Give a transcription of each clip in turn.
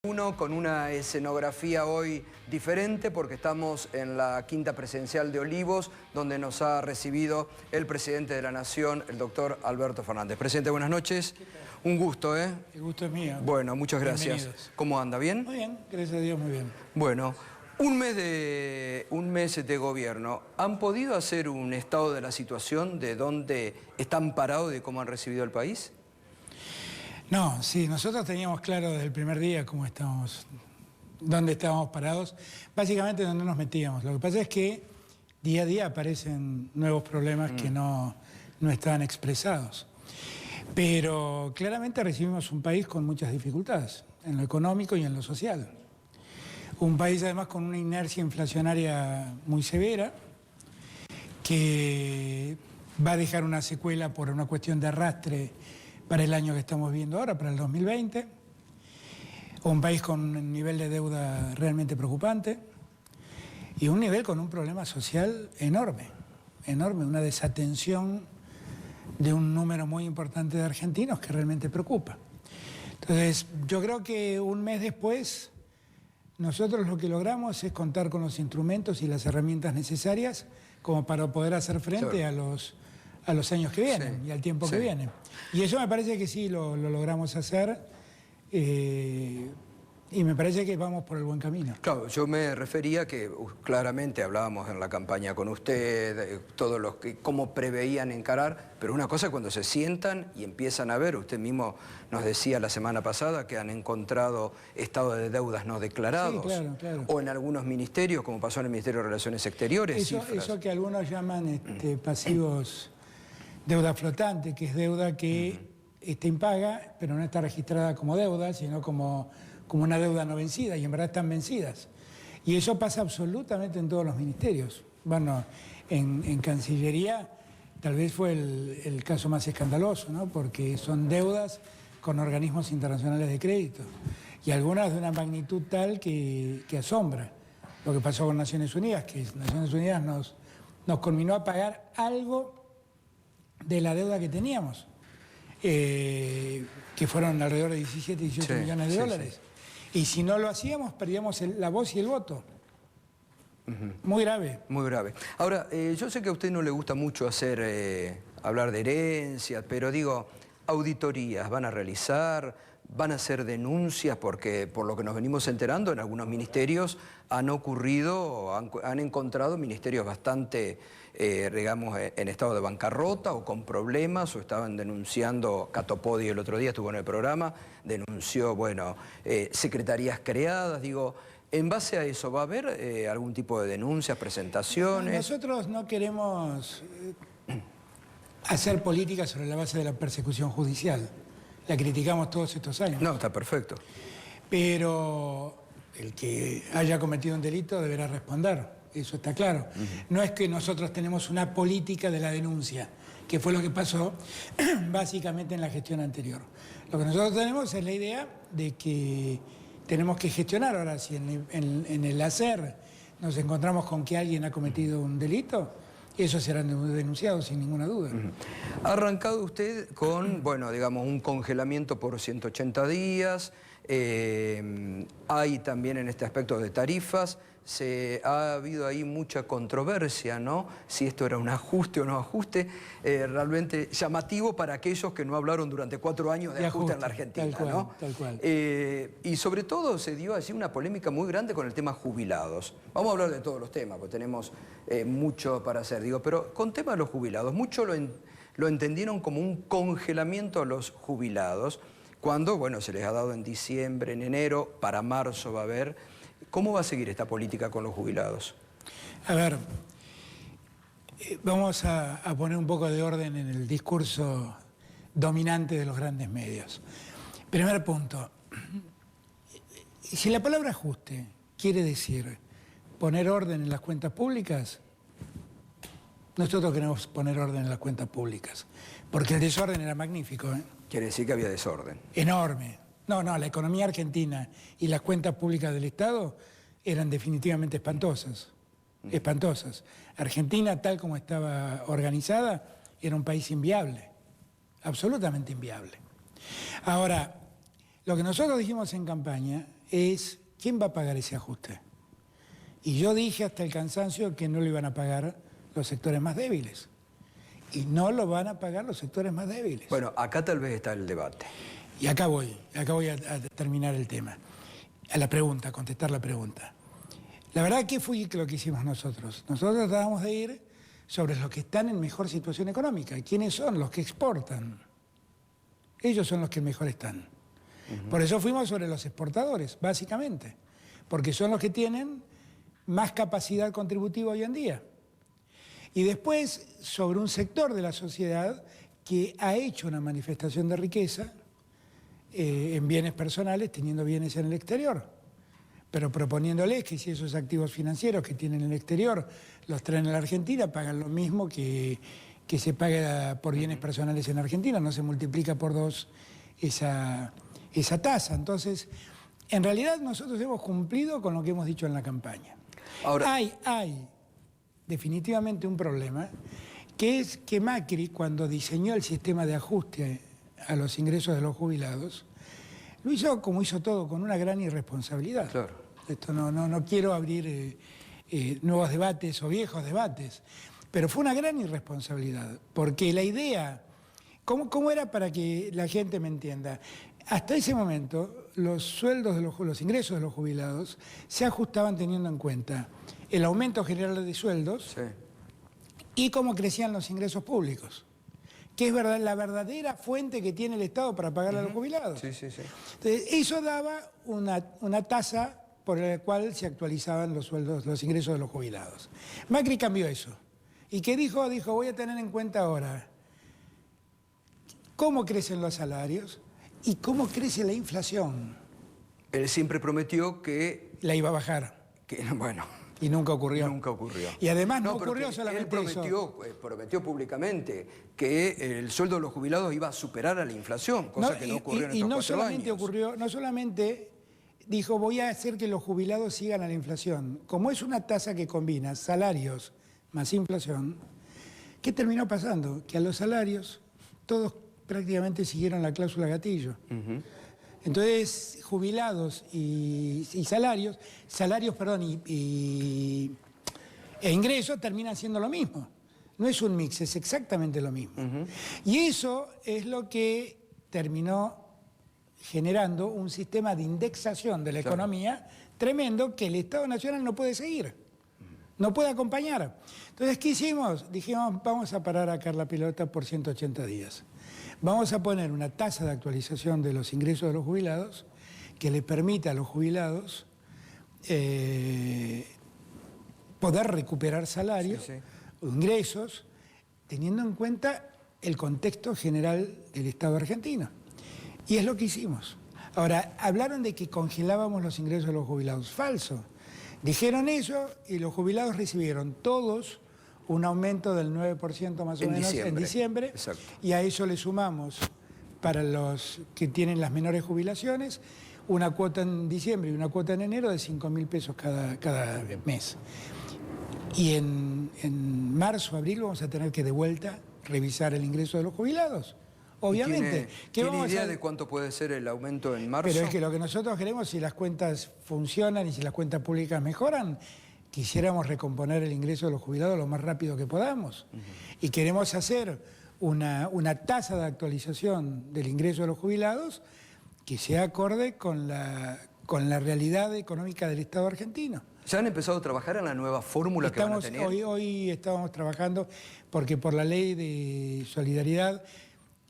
Uno con una escenografía hoy diferente porque estamos en la quinta presidencial de Olivos, donde nos ha recibido el presidente de la Nación, el doctor Alberto Fernández. Presidente, buenas noches. Un gusto, ¿eh? El gusto es mío. Bueno, muchas gracias. Bienvenidos. ¿Cómo anda? ¿Bien? Muy bien, gracias a Dios, muy bien. Bueno, un mes de gobierno. ¿Han podido hacer un estado de la situación de dónde están parados y de cómo han recibido el país? No, sí, nosotros teníamos claro desde el primer día dónde estábamos parados, básicamente dónde nos metíamos. Lo que pasa es que día a día aparecen nuevos problemas que no estaban expresados. Pero claramente recibimos un país con muchas dificultades, en lo económico y en lo social. Un país además con una inercia inflacionaria muy severa, que va a dejar una secuela por una cuestión de arrastre para el año que estamos viendo ahora, para el 2020. Un país con un nivel de deuda realmente preocupante y un nivel con un problema social enorme, una desatención de un número muy importante de argentinos que realmente preocupa. Entonces, yo creo que un mes después, nosotros lo que logramos es contar con los instrumentos y las herramientas necesarias como para poder hacer frente a los años que vienen y al tiempo que viene. Y eso me parece que sí lo logramos hacer y me parece que vamos por el buen camino. Claro, yo me refería que claramente hablábamos en la campaña con usted, todos los que cómo preveían encarar, pero una cosa cuando se sientan y empiezan a ver, usted mismo nos decía la semana pasada que han encontrado estado de deudas no declarados. Sí, claro. O en algunos ministerios, como pasó en el Ministerio de Relaciones Exteriores. Eso que algunos llaman pasivos, deuda flotante, que es deuda que está impaga, pero no está registrada como deuda, sino como una deuda no vencida, y en verdad están vencidas. Y eso pasa absolutamente en todos los ministerios. Bueno, en Cancillería tal vez fue el caso más escandaloso, ¿no? Porque son deudas con organismos internacionales de crédito, y algunas de una magnitud tal que asombra. Lo que pasó con Naciones Unidas, que Naciones Unidas nos conminó a pagar algo de la deuda que teníamos, que fueron alrededor de 17, 18 millones de dólares. Y si no lo hacíamos, perdíamos la voz y el voto. Muy grave. Muy grave. Ahora, yo sé que a usted no le gusta mucho hablar de herencias, pero digo, auditorías van a realizar, van a hacer denuncias, porque por lo que nos venimos enterando, en algunos ministerios han encontrado ministerios bastante, digamos, en estado de bancarrota o con problemas, o estaban denunciando. Catopodi el otro día estuvo en el programa, denunció, bueno, secretarías creadas, digo. En base a eso, ¿va a haber algún tipo de denuncias, presentaciones? Nosotros no queremos hacer política sobre la base de la persecución judicial. La criticamos todos estos años. No, está perfecto. Pero el que haya cometido un delito deberá responder, eso está claro. No es que nosotros tenemos una política de la denuncia, que fue lo que pasó básicamente en la gestión anterior. Lo que nosotros tenemos es la idea de que tenemos que gestionar. Ahora, si en el hacer nos encontramos con que alguien ha cometido un delito, esos serán denunciados sin ninguna duda. Ha arrancado usted con, bueno, digamos, un congelamiento por 180 días. Hay también en este aspecto de tarifas. Ha habido ahí mucha controversia, ¿no? Si esto era un ajuste o no ajuste. Realmente llamativo para aquellos que no hablaron durante 4 años de ajuste en la Argentina, ¿no? Tal cual. Y sobre todo se dio allí una polémica muy grande con el tema jubilados. Vamos a hablar de todos los temas, porque tenemos mucho para hacer, digo, pero con tema de los jubilados, muchos lo entendieron como un congelamiento a los jubilados, cuando, bueno, se les ha dado en diciembre, en enero, para marzo va a haber. ¿Cómo va a seguir esta política con los jubilados? A ver, vamos a poner un poco de orden en el discurso dominante de los grandes medios. Primer punto. Si la palabra ajuste quiere decir poner orden en las cuentas públicas, nosotros queremos poner orden en las cuentas públicas, porque el desorden era magnífico, ¿eh? Quiere decir que había desorden. Enorme. No, la economía argentina y las cuentas públicas del Estado eran definitivamente espantosas. Espantosas. Argentina, tal como estaba organizada, era un país inviable. Absolutamente inviable. Ahora, lo que nosotros dijimos en campaña es ¿quién va a pagar ese ajuste? Y yo dije hasta el cansancio que no lo iban a pagar los sectores más débiles. Y no lo van a pagar los sectores más débiles. Bueno, acá tal vez está el debate. Y acá voy a terminar el tema. A la pregunta, a contestar la pregunta. La verdad, ¿qué fue lo que hicimos nosotros? Nosotros tratábamos de ir sobre los que están en mejor situación económica. ¿Quiénes son? Los que exportan. Ellos son los que mejor están. Por eso fuimos sobre los exportadores, básicamente. Porque son los que tienen más capacidad contributiva hoy en día. Y después, sobre un sector de la sociedad que ha hecho una manifestación de riqueza en bienes personales, teniendo bienes en el exterior, pero proponiéndoles que si esos activos financieros que tienen en el exterior los traen a la Argentina, pagan lo mismo que se paga por bienes personales en Argentina, no se multiplica por 2 esa tasa. Entonces, en realidad nosotros hemos cumplido con lo que hemos dicho en la campaña. Ahora, hay definitivamente un problema, que es que Macri, cuando diseñó el sistema de ajuste a los ingresos de los jubilados, lo hizo como hizo todo, con una gran irresponsabilidad. Claro. Esto no quiero abrir nuevos debates o viejos debates, pero fue una gran irresponsabilidad, porque la idea, ¿cómo era para que la gente me entienda? Hasta ese momento, los sueldos de los ingresos de los jubilados se ajustaban teniendo en cuenta el aumento general de sueldos y cómo crecían los ingresos públicos, que es la verdadera fuente que tiene el Estado para pagar a los jubilados. Entonces, eso daba una tasa por la cual se actualizaban los sueldos, los ingresos de los jubilados. Macri cambió eso. ¿Y qué dijo? Dijo, voy a tener en cuenta ahora cómo crecen los salarios y cómo crece la inflación. Él siempre prometió que la iba a bajar. Bueno. Y nunca ocurrió. Nunca ocurrió. Y además no ocurrió solamente eso. Él prometió públicamente que el sueldo de los jubilados iba a superar a la inflación, cosa que no ocurrió en estos 4 años. No solamente dijo, voy a hacer que los jubilados sigan a la inflación. Como es una tasa que combina salarios más inflación, ¿qué terminó pasando? Que a los salarios todos prácticamente siguieron la cláusula gatillo. Entonces, jubilados e ingresos terminan siendo lo mismo. No es un mix, es exactamente lo mismo. Y eso es lo que terminó generando un sistema de indexación de la economía tremendo que el Estado Nacional no puede seguir, no puede acompañar. Entonces, ¿qué hicimos? Dijimos, vamos a parar acá la pelota por 180 días. Vamos a poner una tasa de actualización de los ingresos de los jubilados que le permita a los jubilados poder recuperar salarios o ingresos teniendo en cuenta el contexto general del Estado argentino. Y es lo que hicimos. Ahora, hablaron de que congelábamos los ingresos de los jubilados. Falso. Dijeron eso y los jubilados recibieron todos un aumento del 9% más o menos en diciembre. Exacto. Y a eso le sumamos, para los que tienen las menores jubilaciones, una cuota en diciembre y una cuota en enero de 5.000 pesos cada mes. Y en marzo, abril vamos a tener que de vuelta revisar el ingreso de los jubilados. Obviamente. ¿Tiene idea de cuánto puede ser el aumento en marzo? Pero es que lo que nosotros queremos, si las cuentas funcionan y si las cuentas públicas mejoran, quisiéramos recomponer el ingreso de los jubilados lo más rápido que podamos. Y queremos hacer una tasa de actualización del ingreso de los jubilados que sea acorde con la realidad económica del Estado argentino. ¿Ya han empezado a trabajar en la nueva fórmula que van a tener? Hoy estábamos trabajando porque por la ley de solidaridad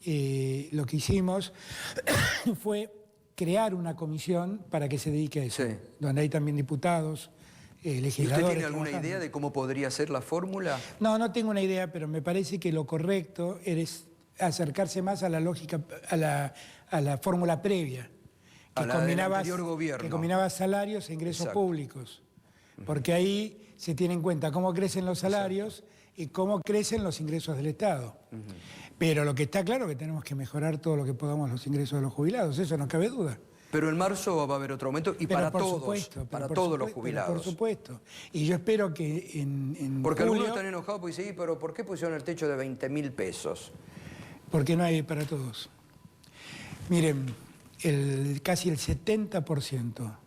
lo que hicimos fue crear una comisión para que se dedique a eso, donde hay también diputados, legisladores. ¿Y usted tiene alguna idea de cómo podría ser la fórmula? No tengo una idea, pero me parece que lo correcto es acercarse más a la lógica, a la fórmula previa, que combinaba salarios e ingresos públicos, porque ahí se tiene en cuenta cómo crecen los salarios y cómo crecen los ingresos del Estado. Pero lo que está claro es que tenemos que mejorar todo lo que podamos los ingresos de los jubilados, eso no cabe duda. Pero en marzo va a haber otro aumento y para todos los jubilados. Por supuesto. Y yo espero que en porque julio, algunos están enojados porque dicen, pero ¿por qué pusieron el techo de 20.000 pesos? Porque no hay para todos. Miren, casi el 70%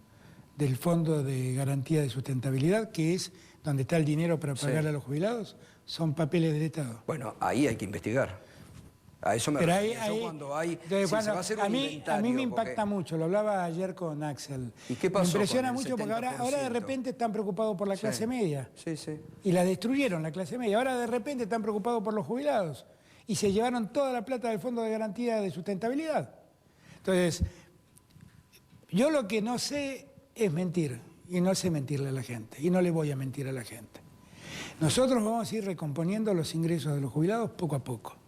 del Fondo de Garantía de Sustentabilidad, que es donde está el dinero para pagarle a los jubilados, son papeles del Estado. Bueno, ahí hay que investigar. A eso me Pero refiero. Cuando hay... entonces, si se va a hacer un a mí inventario, me impacta mucho, lo hablaba ayer con Axel. ¿Y qué pasó? Me impresiona con el mucho porque ahora de repente están preocupados por la clase media. Sí, sí. Y la destruyeron, la clase media. Ahora de repente están preocupados por los jubilados. Y se llevaron toda la plata del Fondo de Garantía de Sustentabilidad. Entonces, yo lo que no sé es mentir. Y no sé mentirle a la gente. Y no le voy a mentir a la gente. Nosotros vamos a ir recomponiendo los ingresos de los jubilados poco a poco.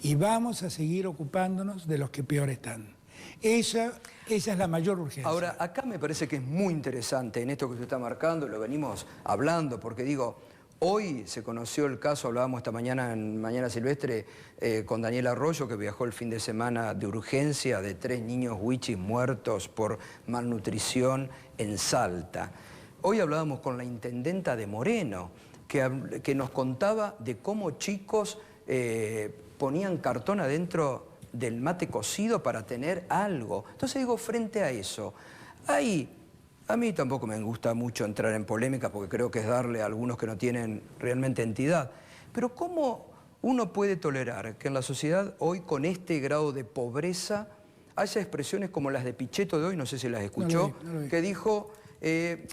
Y vamos a seguir ocupándonos de los que peor están. Esa es la mayor urgencia. Ahora, acá me parece que es muy interesante en esto que usted está marcando, lo venimos hablando, porque digo, hoy se conoció el caso, hablábamos esta mañana en Mañana Silvestre con Daniel Arroyo, que viajó el fin de semana de urgencia de 3 niños huichis muertos por malnutrición en Salta. Hoy hablábamos con la intendenta de Moreno, que nos contaba de cómo chicos ponían cartón adentro del mate cocido para tener algo. Entonces digo, frente a eso, a mí tampoco me gusta mucho entrar en polémica porque creo que es darle a algunos que no tienen realmente entidad. Pero ¿cómo uno puede tolerar que en la sociedad hoy con este grado de pobreza haya expresiones como las de Pichetto de hoy, no sé si las escuchó, no lo vi. que dijo, ¿qué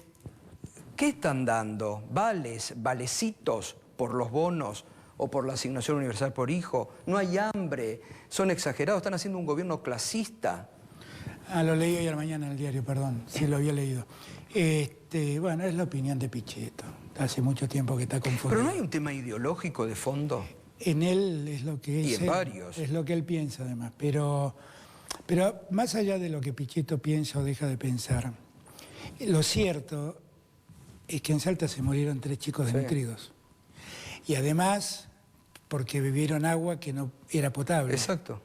están dando? ¿Valecitos por los bonos o por la asignación universal por hijo? No hay hambre, son exagerados, están haciendo un gobierno clasista. Lo leí hoy a la mañana en el diario, perdón, sí lo había leído. Bueno, es la opinión de Pichetto. Hace mucho tiempo que está confundido. Pero no hay un tema ideológico de fondo. En él es lo que él... Y en varios. Es lo que él piensa, además. Pero más allá de lo que Pichetto piensa o deja de pensar, lo cierto es que en Salta se murieron 3 chicos desnutridos. Y además, porque bebieron agua que no era potable. Exacto.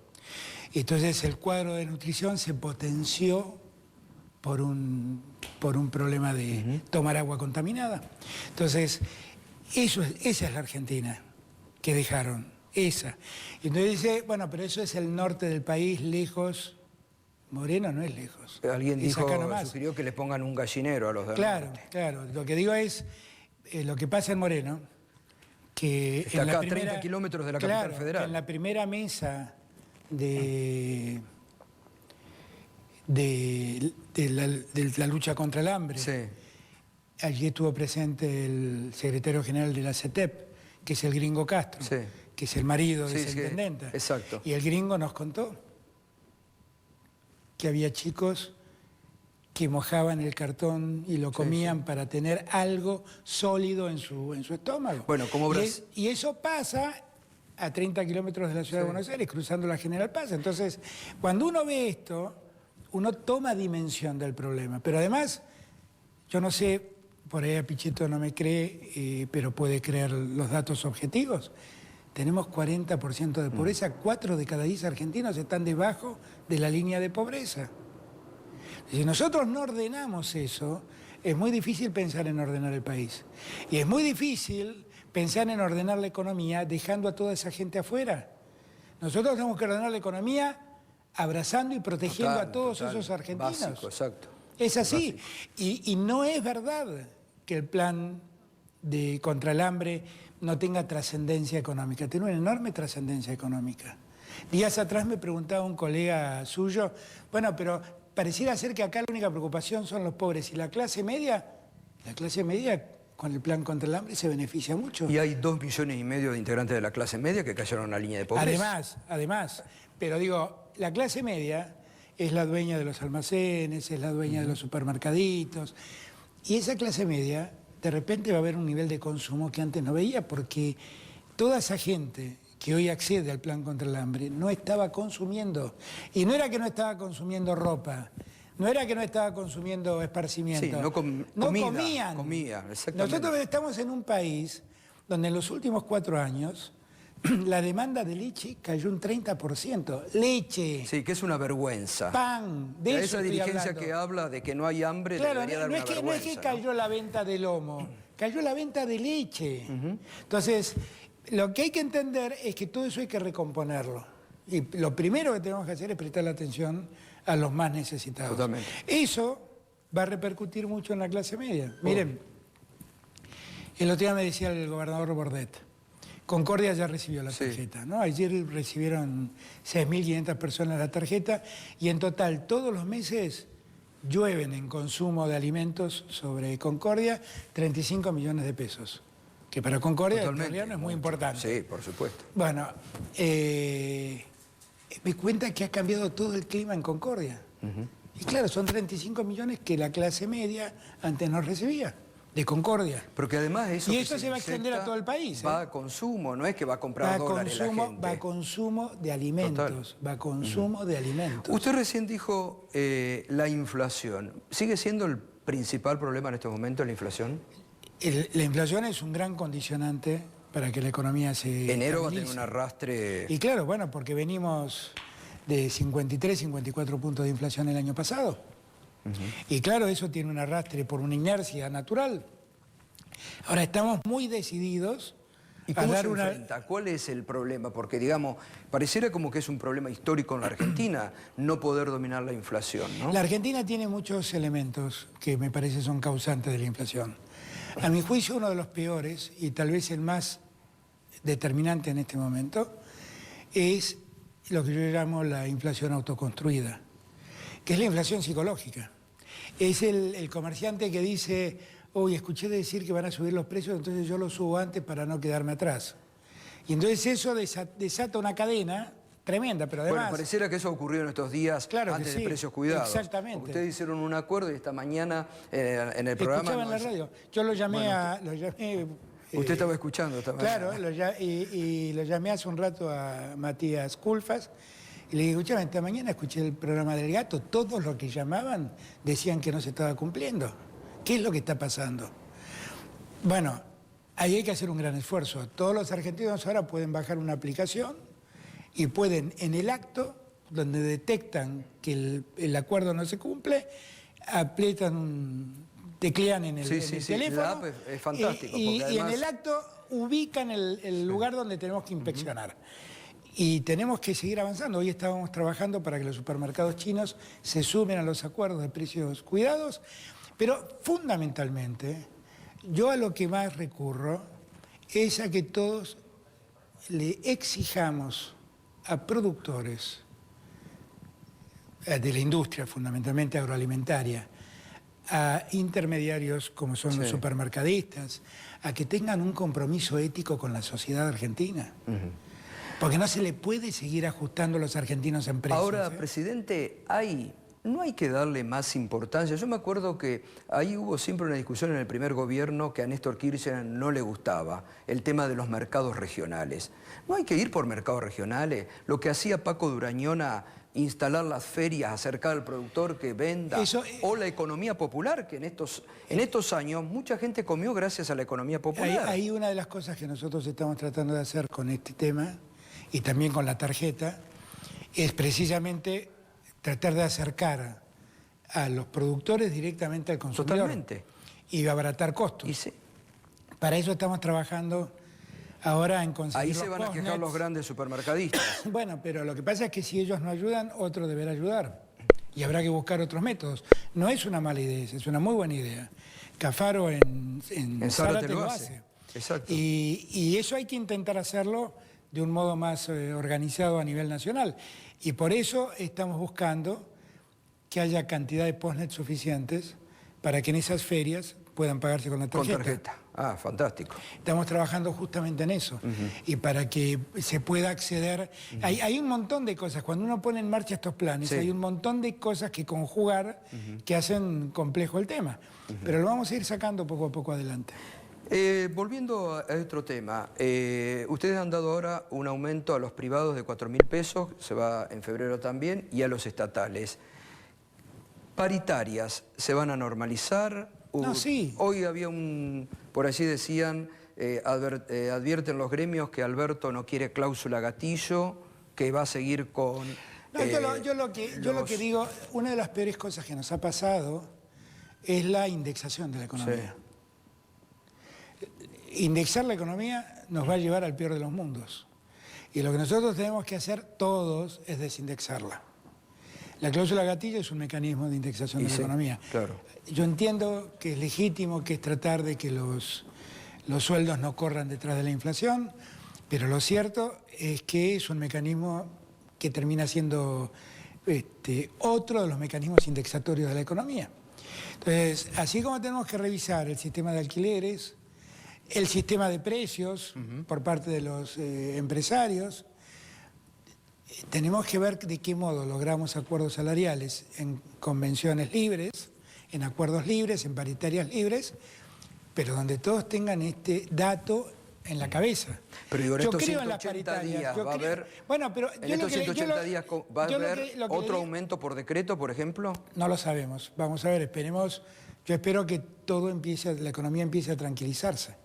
Entonces el cuadro de nutrición se potenció por un problema de tomar agua contaminada. Entonces, esa es la Argentina que dejaron, esa. Y entonces dice, bueno, pero eso es el norte del país, lejos. Moreno no es lejos. Alguien sugirió que le pongan un gallinero a los del norte. Claro. Lo que digo es, lo que pasa en Moreno, que está acá a 30 kilómetros de la capital federal. En la primera mesa de la lucha contra el hambre. Sí. Allí estuvo presente el secretario general de la CETEP, que es el gringo Castro, Sí. que es el marido de Sí, esa sí, intendenta. exacto. Y el gringo nos contó que había chicos que mojaban el cartón y lo comían para tener algo sólido en su estómago. Bueno, como y eso pasa a 30 kilómetros de la ciudad de Buenos Aires, cruzando la General Paz. Entonces, cuando uno ve esto, uno toma dimensión del problema. Pero además, yo no sé, por ahí a Pichetto no me cree, pero puede creer los datos objetivos. Tenemos 40% de pobreza, 4 de cada 10 argentinos están debajo de la línea de pobreza. Si nosotros no ordenamos eso, es muy difícil pensar en ordenar el país. Y es muy difícil pensar en ordenar la economía dejando a toda esa gente afuera. Nosotros tenemos que ordenar la economía abrazando y protegiendo a todos esos argentinos. Básico, exacto. Es así. Y no es verdad que el plan contra el hambre no tenga trascendencia económica. Tiene una enorme trascendencia económica. Días atrás me preguntaba un colega suyo, bueno, pero pareciera ser que acá la única preocupación son los pobres. ¿Y la clase media? La clase media con el plan contra el hambre se beneficia mucho. Y hay 2,5 millones de integrantes de la clase media que cayeron en la línea de pobreza. Además, pero digo, la clase media es la dueña de los almacenes, es la dueña de los supermercaditos, y esa clase media de repente va a haber un nivel de consumo que antes no veía, porque toda esa gente que hoy accede al plan contra el hambre no estaba consumiendo. Y no era que no estaba consumiendo ropa, no era que no estaba consumiendo esparcimiento. Sí, no comían. Comía, exactamente. Nosotros estamos en un país donde en los últimos 4 años la demanda de leche cayó un 30%. Leche. Sí, que es una vergüenza. Pan. De eso esa estoy dirigencia hablando. que habla de que no hay hambre debería dar una vergüenza. No es que cayó la venta de lomo, cayó la venta de leche. Entonces, lo que hay que entender es que todo eso hay que recomponerlo. Y lo primero que tenemos que hacer es prestarle atención a los más necesitados. Totalmente. Eso va a repercutir mucho en la clase media. Miren, el otro día me decía el gobernador Bordet, Concordia ya recibió la tarjeta, ¿no? Ayer recibieron 6.500 personas la tarjeta y en total todos los meses llueven en consumo de alimentos sobre Concordia 35 millones de pesos, que para Concordia en realidad no es muy importante. Sí, por supuesto. Bueno, me cuenta que ha cambiado todo el clima en Concordia. Y claro, son 35 millones que la clase media antes no recibía, de Concordia. Porque además eso... Y eso se va a extender a todo el país. Va a consumo, no es que va a comprar dólares la gente. Va a consumo de alimentos. Total. Va a consumo de alimentos. Usted recién dijo la inflación. ¿Sigue siendo el principal problema en estos momentos la inflación? La inflación es un gran condicionante para que la economía se Enero va a tener un arrastre... Y claro, bueno, porque venimos de 53, 54 puntos de inflación el año pasado. Y claro, eso tiene un arrastre por una inercia natural. Ahora, estamos muy decididos ¿Y cómo se enfrenta? ¿Cuál es el problema? Porque, digamos, pareciera como que es un problema histórico en la Argentina no poder dominar la inflación, ¿no? La Argentina tiene muchos elementos que me parece son causantes de la inflación. A mi juicio, uno de los peores, y tal vez el más determinante en este momento, es lo que yo llamo la inflación autoconstruida, que es la inflación psicológica. Es el comerciante que dice, uy, escuché decir que van a subir los precios, entonces yo los subo antes para no quedarme atrás. Y entonces eso desata una cadena tremenda, pero además... Bueno, pareciera que eso ocurrió en estos días antes de Precios Cuidados. Exactamente. Porque ustedes hicieron un acuerdo y esta mañana en el programa... Escuchaba en la radio. Yo lo llamé usted estaba escuchando esta mañana. Claro, y lo llamé hace un rato a Matías Culfas y le dije, escuchame, esta mañana escuché el programa del gato, todos los que llamaban decían que no se estaba cumpliendo. ¿Qué es lo que está pasando? Bueno, ahí hay que hacer un gran esfuerzo. Todos los argentinos ahora pueden bajar una aplicación y pueden, en el acto, donde detectan que el acuerdo no se cumple, teclean en el teléfono. La app es fantástico. Y además... en el acto ubican el lugar donde tenemos que inspeccionar. Y tenemos que seguir avanzando. Hoy estábamos trabajando para que los supermercados chinos se sumen a los acuerdos de precios cuidados, pero fundamentalmente yo a lo que más recurro es a que todos le exijamos a productores de la industria, fundamentalmente agroalimentaria, a intermediarios como son los supermercadistas, a que tengan un compromiso ético con la sociedad argentina. Porque no se le puede seguir ajustando a los argentinos en precios. Ahora, presidente, no hay que darle más importancia. Yo me acuerdo que ahí hubo siempre una discusión en el primer gobierno que a Néstor Kirchner no le gustaba, el tema de los mercados regionales. No hay que ir por mercados regionales. Lo que hacía Paco Durañona, instalar las ferias, acercar al productor que venda, o la economía popular, que en estos años mucha gente comió gracias a la economía popular. Hay una de las cosas que nosotros estamos tratando de hacer con este tema, y también con la tarjeta, es precisamente tratar de acercar a los productores directamente al consumidor. Totalmente. Y abaratar costos. Para eso estamos trabajando ahora en conseguir Ahí se van a quejar los grandes supermercadistas. Bueno, pero lo que pasa es que si ellos no ayudan, otro deberá ayudar. Y habrá que buscar otros métodos. No es una mala idea, es una muy buena idea. Cafaro en Zárate lo hace. Exacto. Y eso hay que intentar hacerlo de un modo más organizado a nivel nacional. Y por eso estamos buscando que haya cantidad de postnet suficientes para que en esas ferias puedan pagarse con la tarjeta. Con tarjeta. Ah, fantástico. Estamos trabajando justamente en eso. Y para que se pueda acceder... Hay un montón de cosas. Cuando uno pone en marcha estos planes, hay un montón de cosas que conjugar que hacen complejo el tema. Pero lo vamos a ir sacando poco a poco adelante. Volviendo a otro tema, ustedes han dado ahora un aumento a los privados de 4.000 pesos, se va en febrero también, y a los estatales. ¿Paritarias se van a normalizar? No, sí. Hoy había por así decían, advierten los gremios que Alberto no quiere cláusula gatillo, que va a seguir con... No, yo lo que digo, una de las peores cosas que nos ha pasado es la indexación de la economía. Indexar la economía nos va a llevar al peor de los mundos. Y lo que nosotros tenemos que hacer todos es desindexarla. La cláusula gatillo es un mecanismo de indexación de la economía. Claro. Yo entiendo que es legítimo, que es tratar de que los sueldos no corran detrás de la inflación, pero lo cierto es que es un mecanismo que termina siendo otro de los mecanismos indexatorios de la economía. Entonces, así como tenemos que revisar el sistema de alquileres, el sistema de precios por parte de los empresarios, tenemos que ver de qué modo logramos acuerdos salariales en convenciones libres, en acuerdos libres, en paritarias libres, pero donde todos tengan este dato en la cabeza. Pero digo, en estos creo 180 días va a haber... Bueno, pero en estos 180 días va a haber otro aumento por decreto, por ejemplo. No lo sabemos. Vamos a ver, esperemos. Yo espero que todo empiece, la economía empiece a tranquilizarse,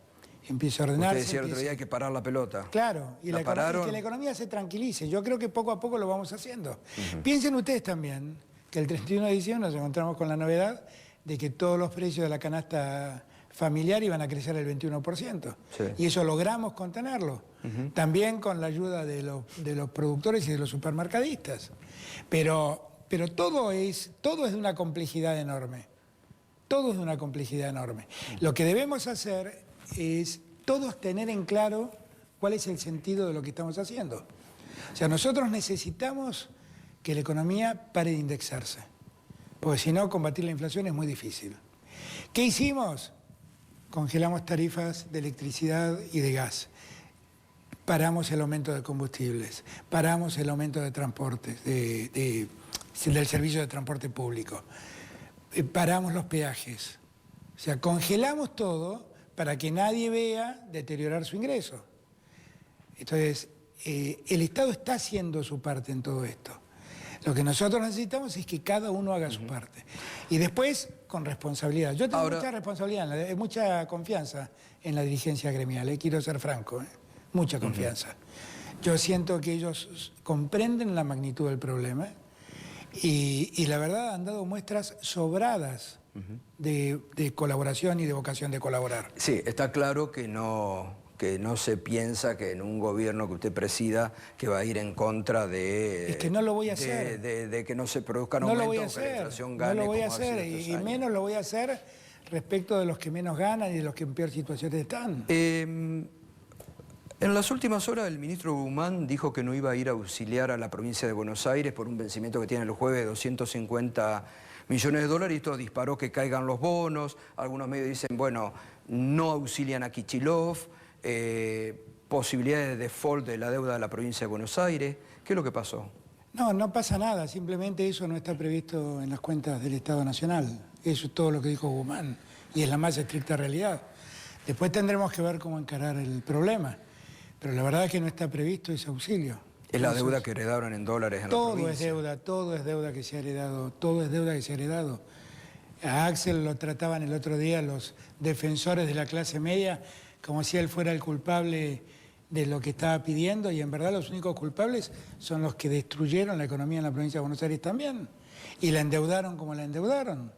empiece a ordenarse. Usted decía el otro día hay que parar la pelota. Claro, y que la economía se tranquilice. Yo creo que poco a poco lo vamos haciendo. Piensen ustedes también que el 31 de diciembre nos encontramos con la novedad de que todos los precios de la canasta familiar iban a crecer el 21%. Sí. Y eso logramos contenerlo. También con la ayuda de los productores y de los supermercadistas. Pero todo es de una complejidad enorme. Todo es de una complejidad enorme. Lo que debemos hacer es todos tener en claro cuál es el sentido de lo que estamos haciendo. O sea, nosotros necesitamos que la economía pare de indexarse. Porque si no, combatir la inflación es muy difícil. ¿Qué hicimos? Congelamos tarifas de electricidad y de gas. Paramos el aumento de combustibles. Paramos el aumento de transportes, del servicio de transporte público. Paramos los peajes. O sea, congelamos todo para que nadie vea deteriorar su ingreso. Entonces, el Estado está haciendo su parte en todo esto. Lo que nosotros necesitamos es que cada uno haga su parte. Y después, con responsabilidad. Yo tengo mucha responsabilidad, mucha confianza en la dirigencia gremial, quiero ser franco, mucha confianza. Yo siento que ellos comprenden la magnitud del problema y la verdad han dado muestras sobradas de colaboración y de vocación de colaborar. Sí, está claro que no se piensa que en un gobierno que usted presida que va a ir en contra de... Es que no lo voy a hacer. De que no se produzcan aumentos, que la inflación gane. No lo voy a hacer, y menos lo voy a hacer respecto de los que menos ganan y de los que en peor situación están. En las últimas horas el ministro Guzmán dijo que no iba a ir a auxiliar a la provincia de Buenos Aires por un vencimiento que tiene el jueves de 250 millones de dólares y esto disparó que caigan los bonos. Algunos medios dicen, bueno, no auxilian a Kicillof. Posibilidades de default de la deuda de la provincia de Buenos Aires. ¿Qué es lo que pasó? No pasa nada, simplemente eso no está previsto en las cuentas del Estado Nacional. Eso es todo lo que dijo Guzmán y es la más estricta realidad. Después tendremos que ver cómo encarar el problema, pero la verdad es que no está previsto ese auxilio. Es la deuda que heredaron en dólares en la provincia. Todo es deuda que se ha heredado, todo es deuda que se ha heredado. A Axel lo trataban el otro día los defensores de la clase media como si él fuera el culpable de lo que estaba pidiendo, y en verdad los únicos culpables son los que destruyeron la economía en la provincia de Buenos Aires también, y la endeudaron como la endeudaron.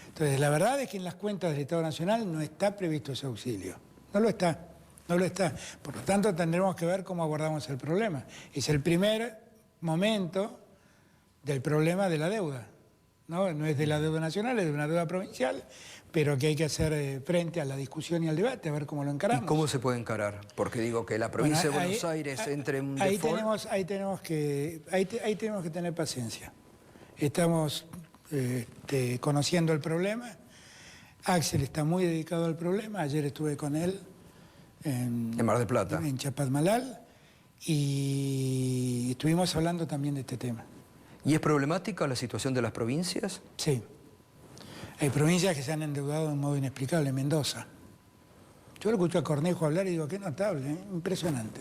Entonces, la verdad es que en las cuentas del Estado Nacional no está previsto ese auxilio, no lo está. Por lo tanto, tendremos que ver cómo abordamos el problema. Es el primer momento del problema de la deuda, ¿no? No es de la deuda nacional, es de una deuda provincial, pero que hay que hacer frente a la discusión y al debate, a ver cómo lo encaramos. ¿Y cómo se puede encarar? Porque digo que la provincia de Buenos Aires entre en un default... Ahí tenemos que tener paciencia. Estamos conociendo el problema. Axel está muy dedicado al problema. Ayer estuve con él en Mar del Plata, en Chapadmalal, y estuvimos hablando también de este tema. ¿Y es problemática la situación de las provincias? Sí. Hay provincias que se han endeudado de un modo inexplicable. Mendoza. Yo lo escucho a Cornejo hablar y digo, qué notable, impresionante.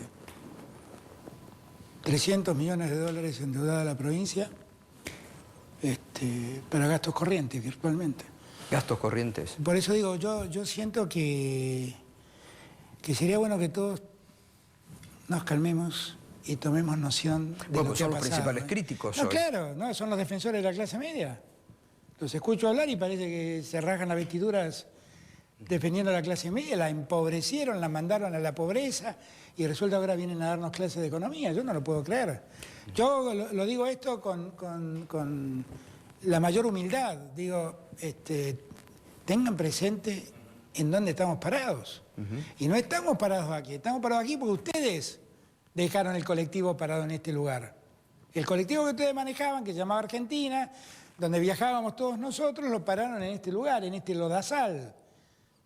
300 millones de dólares endeudada la provincia para gastos corrientes, virtualmente. ¿Gastos corrientes? Por eso digo, yo siento que sería bueno que todos nos calmemos y tomemos noción de lo que ha pasado. Son los principales críticos hoy. Claro, son los defensores de la clase media. Los escucho hablar y parece que se rasgan las vestiduras defendiendo a la clase media, la empobrecieron, la mandaron a la pobreza y resulta que ahora vienen a darnos clases de economía. Yo no lo puedo creer. Yo lo digo esto con la mayor humildad. Digo, tengan presente en dónde estamos parados. Y no estamos parados aquí porque ustedes dejaron el colectivo parado en este lugar. El colectivo que ustedes manejaban, que se llamaba Argentina, donde viajábamos todos nosotros, lo pararon en este lugar, en este lodazal.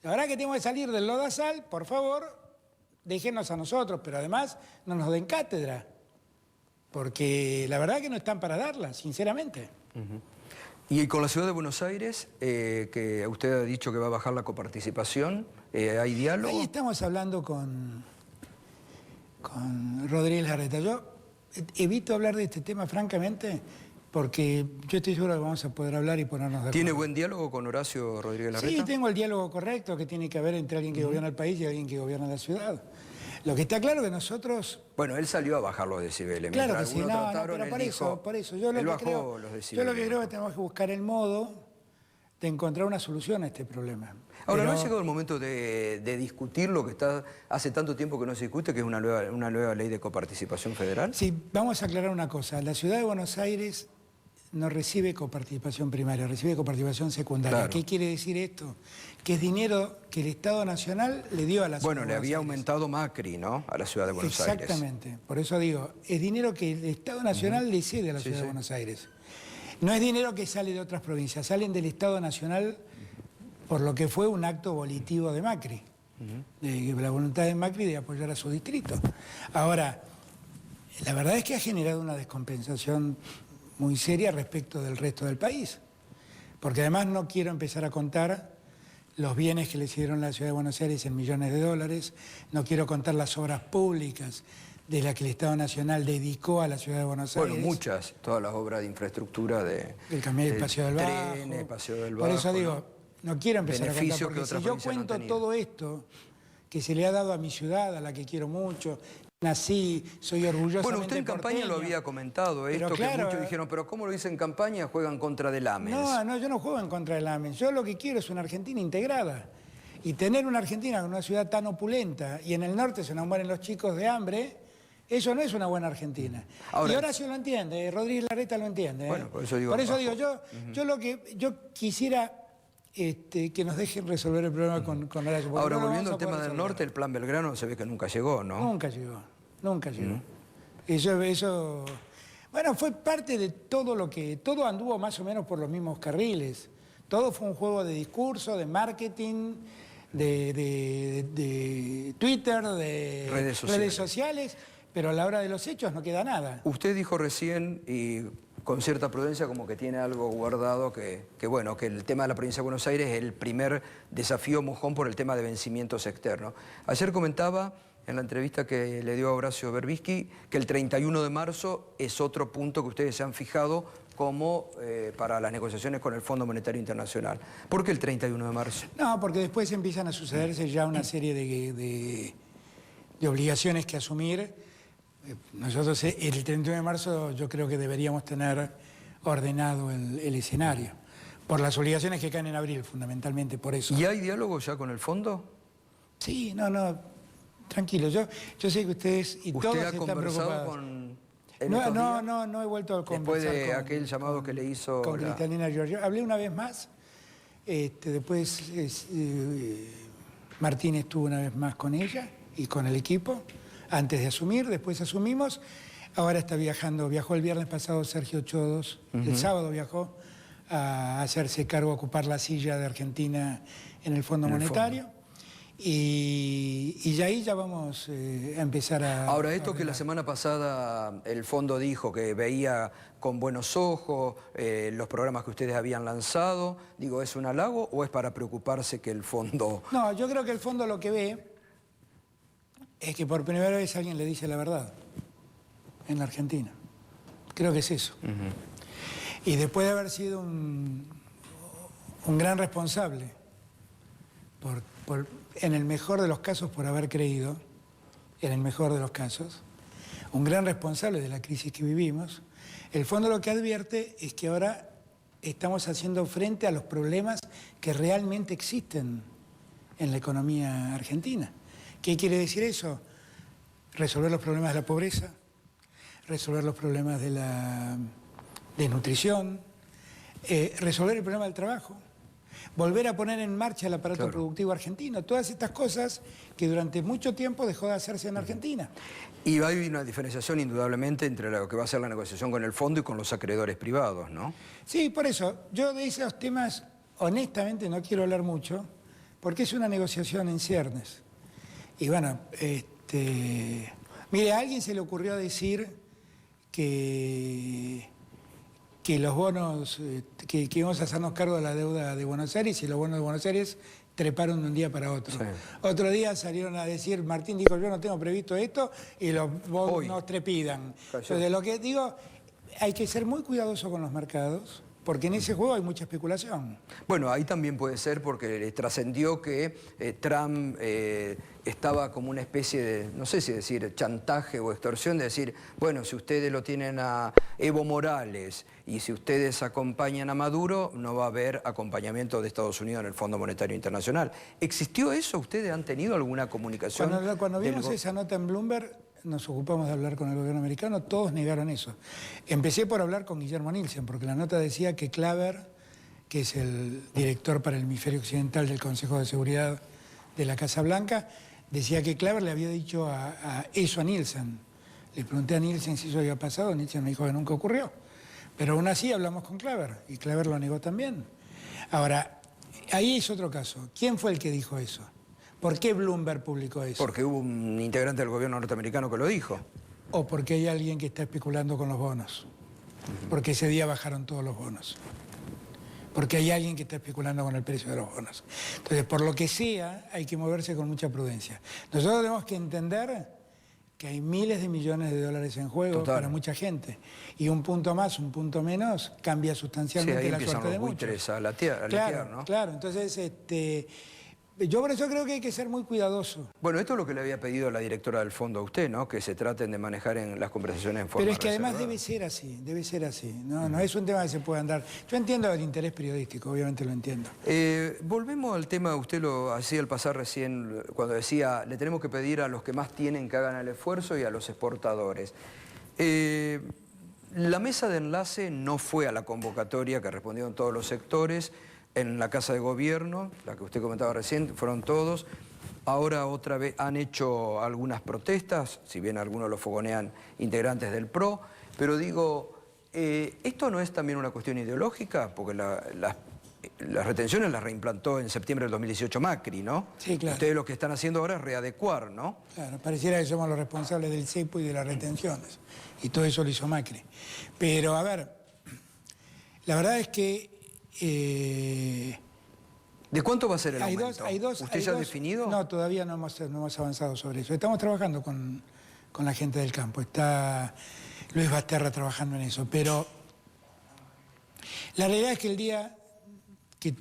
Ahora que tenemos que salir del lodazal, por favor, déjenos a nosotros, pero además no nos den cátedra, porque la verdad que no están para darla, sinceramente. Y con la Ciudad de Buenos Aires, que usted ha dicho que va a bajar la coparticipación, ¿hay diálogo? Ahí estamos hablando con Rodríguez Larreta. Yo evito hablar de este tema, francamente, porque yo estoy seguro que vamos a poder hablar y ponernos de acuerdo. ¿Tiene buen diálogo con Horacio Rodríguez Larreta? Sí, tengo el diálogo correcto que tiene que haber entre alguien que gobierna el país y alguien que gobierna la ciudad. Lo que está claro que nosotros... Bueno, él salió a bajar los decibeles. Claro que sí, Trataron, pero por eso. Yo lo que creo es que tenemos que buscar el modo de encontrar una solución a este problema. Ahora, ¿no ha llegado el momento de discutir lo que está hace tanto tiempo que no se discute, que es una nueva ley de coparticipación federal? Sí, vamos a aclarar una cosa. La Ciudad de Buenos Aires no recibe coparticipación primaria, recibe coparticipación secundaria. Claro. ¿Qué quiere decir esto? Que es dinero que el Estado Nacional le dio a la Ciudad de Buenos Aires. Bueno, le había aumentado Macri, ¿no?, a la Ciudad de Buenos Aires. Exactamente. Por eso digo, es dinero que el Estado Nacional le cede a la Ciudad de Buenos Aires. No es dinero que sale de otras provincias, salen del Estado Nacional por lo que fue un acto volitivo de Macri, de la voluntad de Macri de apoyar a su distrito. Ahora, la verdad es que ha generado una descompensación muy seria respecto del resto del país, porque además no quiero empezar a contar los bienes que le hicieron a la Ciudad de Buenos Aires en millones de dólares, no quiero contar las obras públicas de las que el Estado Nacional dedicó a la Ciudad de Buenos Aires. Bueno, muchas, todas las obras de infraestructura el camino del Paseo del Bajo. El Paseo del Bajo. Por eso digo, no quiero empezar a contar, porque que si yo cuento todo esto que se le ha dado a mi ciudad, a la que quiero mucho, nací, soy orgulloso. Bueno, usted en campaña lo había comentado, esto, claro, que muchos dijeron, pero ¿cómo lo dice en campaña? Juegan contra del AMES. No, yo no juego en contra del AMES. Yo lo que quiero es una Argentina integrada. Y tener una Argentina con una ciudad tan opulenta, y en el norte se nos mueren los chicos de hambre, eso no es una buena Argentina. Ahora, y Horacio lo entiende, Rodríguez Larreta lo entiende. Bueno, por eso digo, yo quisiera que nos dejen resolver el problema con Horacio. Ahora, volviendo al tema del norte, el Plan Belgrano se ve que nunca llegó, ¿no? Nunca llegó. Eso, bueno, fue parte de todo anduvo más o menos por los mismos carriles. Todo fue un juego de discurso, de marketing, de Twitter, de redes sociales, pero a la hora de los hechos no queda nada. Usted dijo recién, y con cierta prudencia, como que tiene algo guardado, que el tema de la provincia de Buenos Aires es el primer desafío mojón por el tema de vencimientos externos. Ayer comentaba en la entrevista que le dio a Horacio Berbisky que el 31 de marzo es otro punto que ustedes se han fijado como para las negociaciones con el Fondo Monetario Internacional. ¿Por qué el 31 de marzo? No, porque después empiezan a sucederse ya una serie de obligaciones que asumir. Nosotros el 31 de marzo yo creo que deberíamos tener ordenado el escenario, por las obligaciones que caen en abril, fundamentalmente por eso. ¿Y hay diálogo ya con el fondo? Sí, tranquilo, yo sé que ustedes y todos están preocupados. ¿Usted ha conversado con...? No he vuelto a conversar. Después de aquel llamado que le hizo... Con Cristalina Giorgio. Hablé una vez más, después Martín estuvo una vez más con ella y con el equipo, antes de asumir, después asumimos. Ahora está viajó el viernes pasado Sergio Chodos, el sábado viajó a hacerse cargo, a ocupar la silla de Argentina en el Fondo Monetario. Y ahí ya vamos a empezar a... Ahora, esto que la semana pasada el fondo dijo que veía con buenos ojos los programas que ustedes habían lanzado, digo, ¿es un halago o es para preocuparse que el fondo...? No, yo creo que el fondo lo que ve es que por primera vez alguien le dice la verdad en la Argentina. Creo que es eso. Y después de haber sido un gran responsable, en el mejor de los casos por haber creído, en el mejor de los casos, un gran responsable de la crisis que vivimos, el fondo lo que advierte es que ahora estamos haciendo frente a los problemas que realmente existen en la economía argentina. ¿Qué quiere decir eso? Resolver los problemas de la pobreza, resolver los problemas de la desnutrición, resolver el problema del trabajo, volver a poner en marcha el aparato productivo argentino, todas estas cosas que durante mucho tiempo dejó de hacerse en Argentina. Y hay una diferenciación indudablemente entre lo que va a ser la negociación con el fondo y con los acreedores privados, ¿no? Sí, por eso, yo de esos temas honestamente no quiero hablar mucho, porque es una negociación en ciernes. Y bueno, mire, a alguien se le ocurrió decir que los bonos, que íbamos a hacernos cargo de la deuda de Buenos Aires, y los bonos de Buenos Aires treparon de un día para otro. Sí. Otro día salieron a decir, Martín dijo, yo no tengo previsto esto, y los bonos trepidan. Entonces, lo que digo, hay que ser muy cuidadoso con los mercados, porque en ese juego hay mucha especulación. Bueno, ahí también puede ser porque trascendió que Trump estaba como una especie de, no sé si decir chantaje o extorsión, de decir, bueno, si ustedes lo tienen a Evo Morales y si ustedes acompañan a Maduro, no va a haber acompañamiento de Estados Unidos en el Fondo Monetario Internacional. ¿Existió eso? ¿Ustedes han tenido alguna comunicación? Cuando vimos esa nota en Bloomberg, nos ocupamos de hablar con el gobierno americano, todos negaron eso. Empecé por hablar con Guillermo Nielsen, porque la nota decía que Claver, que es el director para el hemisferio occidental del Consejo de Seguridad de la Casa Blanca, decía que Claver le había dicho eso a Nielsen. Le pregunté a Nielsen si eso había pasado, Nielsen me dijo que nunca ocurrió. Pero aún así hablamos con Claver, y Claver lo negó también. Ahora, ahí es otro caso. ¿Quién fue el que dijo eso? ¿Por qué Bloomberg publicó eso? Porque hubo un integrante del gobierno norteamericano que lo dijo. O porque hay alguien que está especulando con los bonos. Porque ese día bajaron todos los bonos. Porque hay alguien que está especulando con el precio de los bonos. Entonces, por lo que sea, hay que moverse con mucha prudencia. Nosotros tenemos que entender que hay miles de millones de dólares en juego para mucha gente. Y un punto más, un punto menos, cambia sustancialmente la suerte de muchos. A latear, ¿no? Claro, entonces yo por eso creo que hay que ser muy cuidadoso. Bueno, esto es lo que le había pedido la directora del fondo a usted, ¿no? Que se traten de manejar en las conversaciones en forma Pero es que reservada. además debe ser así. No es un tema que se pueda andar. Yo entiendo el interés periodístico, obviamente lo entiendo. Volvemos al tema, usted lo hacía al pasar recién, cuando decía, le tenemos que pedir a los que más tienen que hagan el esfuerzo y a los exportadores. La mesa de enlace no fue a la convocatoria que respondieron todos los sectores. En la Casa de Gobierno, la que usted comentaba recién, fueron todos. Ahora otra vez han hecho algunas protestas, si bien algunos lo fogonean integrantes del PRO, pero digo, ¿esto no es también una cuestión ideológica? Porque las retenciones las reimplantó en septiembre del 2018 Macri, ¿no? Sí, claro. Ustedes lo que están haciendo ahora es readecuar, ¿no? Claro, pareciera que somos los responsables del cepo y de las retenciones. Y todo eso lo hizo Macri. Pero, a ver, la verdad es que ¿de cuánto va a ser el aumento? ¿Usted ya ha definido? No, todavía no hemos avanzado sobre eso. Estamos trabajando con la gente del campo. Está Luis Basterra trabajando en eso. Pero la realidad es que el día que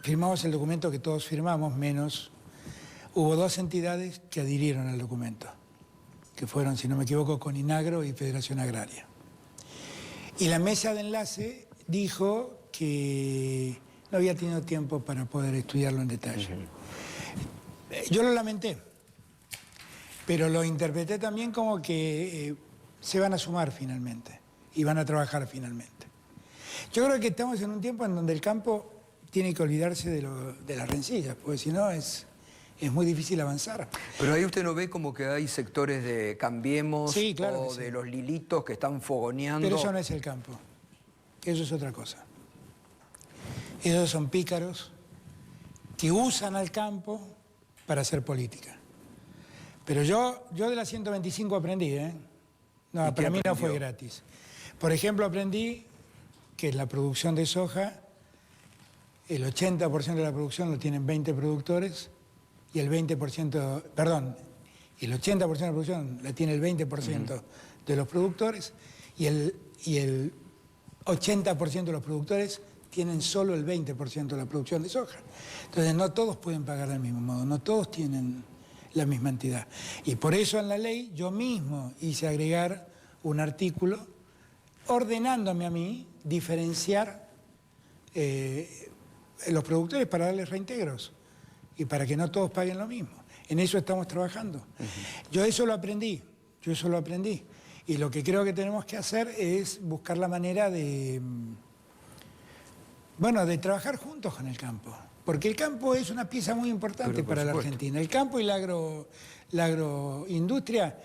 firmamos el documento, que todos firmamos, menos, hubo dos entidades que adhirieron al documento, que fueron, si no me equivoco, Coninagro y Federación Agraria. Y la mesa de enlace dijo que no había tenido tiempo para poder estudiarlo en detalle. Yo lo lamenté, pero lo interpreté también como que se van a sumar finalmente y van a trabajar finalmente. Yo creo que estamos en un tiempo en donde el campo tiene que olvidarse de las rencillas, porque si no es muy difícil avanzar. Pero ahí usted no ve como que hay sectores de Cambiemos, sí, claro, o de los Lilitos que están fogoneando. Pero eso no es el campo, eso es otra cosa. Esos son pícaros que usan al campo para hacer política. Pero yo de la 125 aprendí, ¿eh? No, para mí no fue gratis. Por ejemplo, aprendí que en la producción de soja, el 80% de la producción lo tienen 20 productores y el 20%, perdón, el 80% de la producción la tiene el 20% de los productores y el 80% de los productores tienen solo el 20% de la producción de soja. Entonces no todos pueden pagar del mismo modo, no todos tienen la misma entidad. Y por eso en la ley yo mismo hice agregar un artículo ordenándome a mí diferenciar los productores para darles reintegros. y para que no todos paguen lo mismo. En eso estamos trabajando. Yo eso lo aprendí. Y lo que creo que tenemos que hacer es buscar la manera de, bueno, de trabajar juntos con el campo. Porque el campo es una pieza muy importante para la Argentina. El campo y la agroindustria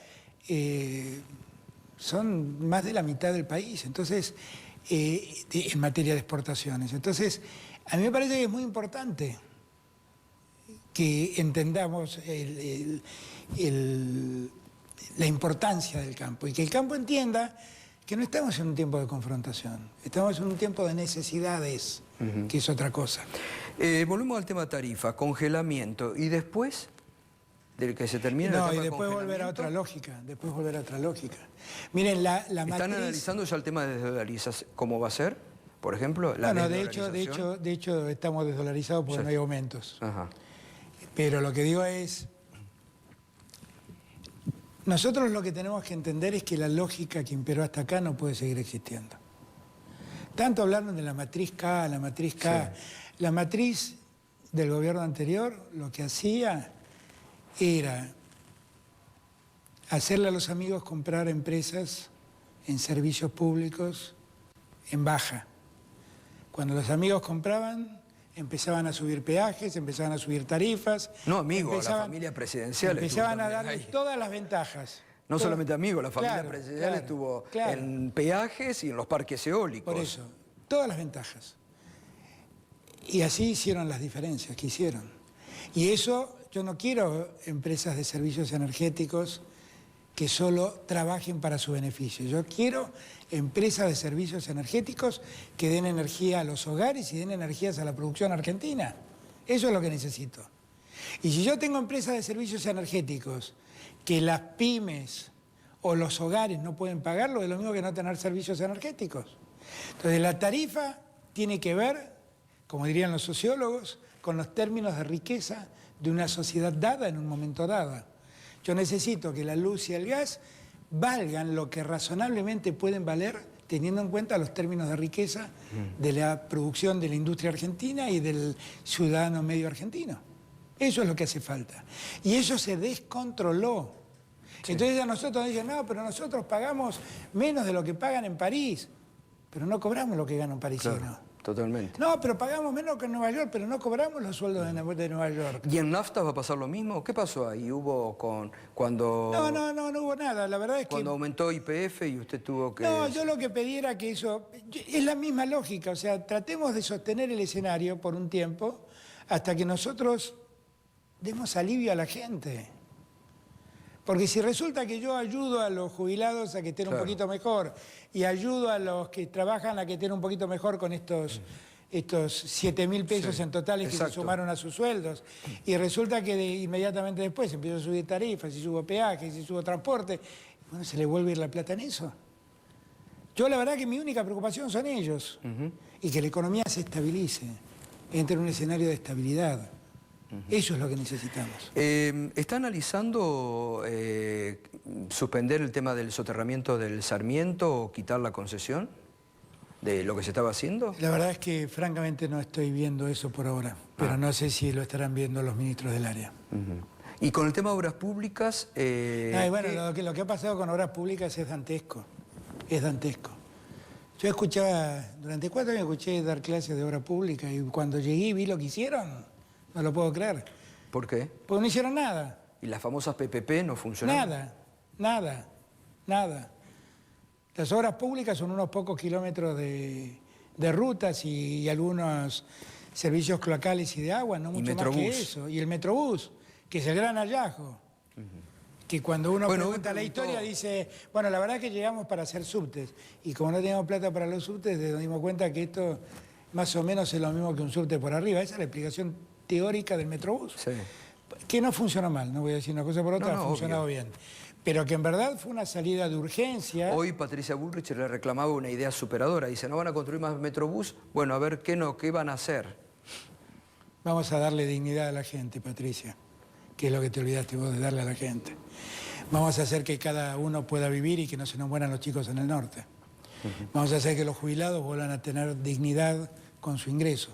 son más de la mitad del país, entonces, en materia de exportaciones. Entonces, a mí me parece que es muy importante que entendamos la importancia del campo y que el campo entienda que no estamos en un tiempo de confrontación, estamos en un tiempo de necesidades, que es otra cosa. Volvemos al tema tarifa, congelamiento, y después del que se termina la etapa No, y de después volver a otra lógica, Miren, la ¿Están matriz... analizando ya el tema de desdolarización? ¿Cómo va a ser? Por ejemplo, la Bueno, de hecho estamos desdolarizados porque no hay aumentos. Ajá. Pero lo que digo es, nosotros lo que tenemos que entender es que la lógica que imperó hasta acá no puede seguir existiendo. Tanto hablaron de la matriz K, la matriz K. Sí. La matriz del gobierno anterior lo que hacía era hacerle a los amigos comprar empresas en servicios públicos en baja. Cuando los amigos compraban, empezaban a subir peajes, empezaban a subir tarifas. No, amigos, la familia presidencial. Empezaban a darles todas las ventajas. No solamente amigos, la familia presidencial estuvo en peajes y en los parques eólicos. Por eso, todas las ventajas. Y así hicieron las diferencias que hicieron. Y eso, yo no quiero empresas de servicios energéticos que solo trabajen para su beneficio. Yo quiero empresas de servicios energéticos que den energía a los hogares y den energías a la producción argentina. Eso es lo que necesito. Y si yo tengo empresas de servicios energéticos que las pymes o los hogares no pueden pagarlo, es lo mismo que no tener servicios energéticos. Entonces la tarifa tiene que ver, como dirían los sociólogos, con los términos de riqueza de una sociedad dada en un momento dado. Yo necesito que la luz y el gas valgan lo que razonablemente pueden valer teniendo en cuenta los términos de riqueza de la producción de la industria argentina y del ciudadano medio argentino. Eso es lo que hace falta. Y eso se descontroló. Sí. Entonces a nosotros dicen, no, pero nosotros pagamos menos de lo que pagan en París, pero no cobramos lo que gana un parisino. Claro. Totalmente. No, pero pagamos menos que en Nueva York, pero no cobramos los sueldos de Nueva York. ¿Y en NAFTA va a pasar lo mismo? ¿Qué pasó ahí? ¿Hubo cuando...? No hubo nada. La verdad es que... Cuando aumentó YPF y usted tuvo que... No, yo lo que pedí era que eso... Es la misma lógica, o sea, tratemos de sostener el escenario por un tiempo hasta que nosotros demos alivio a la gente. Porque si resulta que yo ayudo a los jubilados a que estén un poquito mejor y ayudo a los que trabajan a que estén un poquito mejor con estos 7.000 pesos en totales que se sumaron a sus sueldos, y resulta que inmediatamente después empiezo a subir tarifas, y subo peajes, y subo transporte, bueno, ¿se le vuelve a ir la plata en eso? Yo la verdad que mi única preocupación son ellos, y que la economía se estabilice, entre en un escenario de estabilidad. Eso es lo que necesitamos. ¿Está analizando suspender el tema del soterramiento del Sarmiento o quitar la concesión de lo que se estaba haciendo? La verdad es que francamente no estoy viendo eso por ahora, pero no sé si lo estarán viendo los ministros del área. Y con el tema de obras públicas... bueno, lo que ha pasado con obras públicas es dantesco, Yo escuchaba, durante 4 años escuché dar clases de obra pública y cuando llegué y vi lo que hicieron... No lo puedo creer. ¿Por qué? Porque no hicieron nada. ¿Y las famosas PPP no funcionaron? Nada. Las obras públicas son unos pocos kilómetros de rutas y algunos servicios cloacales y de agua, no mucho más que eso. Y el Metrobús, que es el gran hallazgo. Que cuando uno pregunta la historia dice, bueno, la verdad es que llegamos para hacer subtes. Y como no teníamos plata para los subtes, nos dimos cuenta que esto más o menos es lo mismo que un subte por arriba. Esa es la explicación teórica del Metrobús, que no funcionó mal, no voy a decir una cosa por otra, ha funcionado bien, pero que en verdad fue una salida de urgencia. Hoy Patricia Bullrich le reclamaba una idea superadora, dice, ¿no van a construir más Metrobús? Bueno, a ver, ¿qué van a hacer? Vamos a darle dignidad a la gente, Patricia, que es lo que te olvidaste vos de darle a la gente. Vamos a hacer que cada uno pueda vivir y que no se nos mueran los chicos en el norte. Vamos a hacer que los jubilados vuelvan a tener dignidad con su ingreso.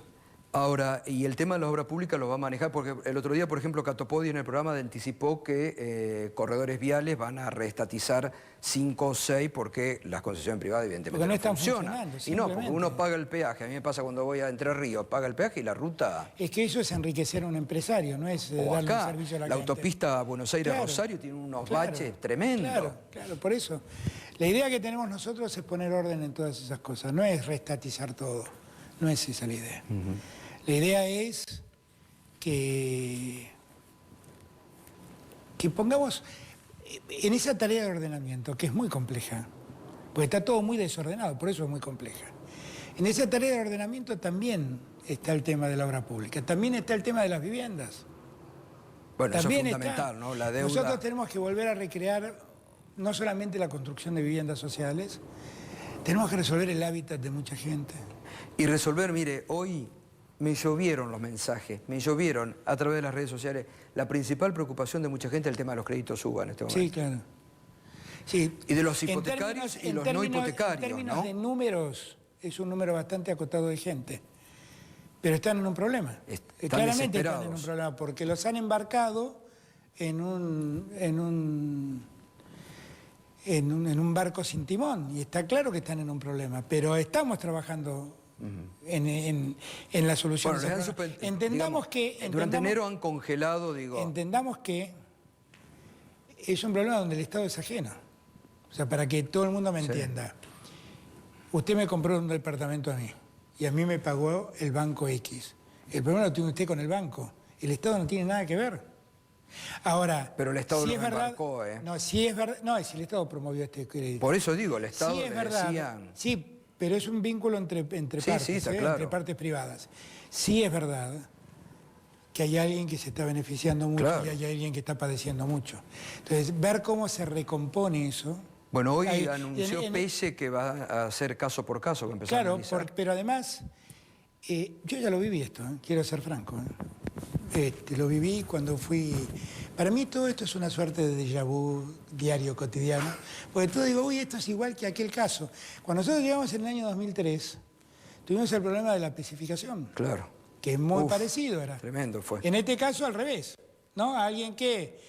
Ahora, y el tema de la obra pública lo va a manejar, porque el otro día, por ejemplo, Catopodi en el programa anticipó que corredores viales van a reestatizar 5 o 6 porque las concesiones privadas evidentemente no funcionan. Y no, porque uno paga el peaje. A mí me pasa cuando voy a Entre Ríos, paga el peaje y la ruta... Es que eso es enriquecer a un empresario, no es darle un servicio a la gente. La autopista Buenos Aires-Rosario tiene unos baches tremendos. Claro, por eso. La idea que tenemos nosotros es poner orden en todas esas cosas, no es reestatizar todo, no es esa la idea. La idea es que pongamos en esa tarea de ordenamiento, que es muy compleja, porque está todo muy desordenado, por eso es muy compleja. En esa tarea de ordenamiento también está el tema de la obra pública, también está el tema de las viviendas. Bueno, también eso es fundamental, ¿no? La deuda... Nosotros tenemos que volver a recrear no solamente la construcción de viviendas sociales, tenemos que resolver el hábitat de mucha gente. Y resolver, mire, hoy... Me llovieron los mensajes, me llovieron a través de las redes sociales. La principal preocupación de mucha gente es el tema de los créditos UBA en este momento. Sí, claro. Sí. Y de los hipotecarios y los no hipotecarios, en términos de números, es un número bastante acotado de gente. Pero están en un problema. Claramente están en un problema, porque los han embarcado en un barco sin timón. Y está claro que están en un problema. Pero estamos trabajando... en la solución. Bueno, entendamos que... Durante enero han congelado, Entendamos que es un problema donde el Estado es ajeno. O sea, para que todo el mundo me entienda. Usted me compró un departamento a mí y a mí me pagó el banco X. El problema lo tiene usted con el banco. El Estado no tiene nada que ver. Ahora, pero el Estado si lo embarcó, ¿eh? No, si es verdad... No, si el Estado promovió este crédito. Por eso digo, el Estado sí, es verdad, decían... Sí, pero es un vínculo entre partes, entre partes privadas. Sí es verdad que hay alguien que se está beneficiando mucho y hay alguien que está padeciendo mucho. Entonces, ver cómo se recompone eso... Bueno, hoy anunció Pelle que va a hacer caso por caso, que empezó a analizar. Pero además, yo ya lo viví esto, quiero ser franco. Lo viví cuando fui... Para mí todo esto es una suerte de déjà vu diario, cotidiano, porque todo digo, uy, esto es igual que aquel caso. Cuando nosotros llegamos en el año 2003, tuvimos el problema de la especificación. Claro. Que es muy parecido era. Tremendo fue. En este caso al revés, ¿no? A alguien que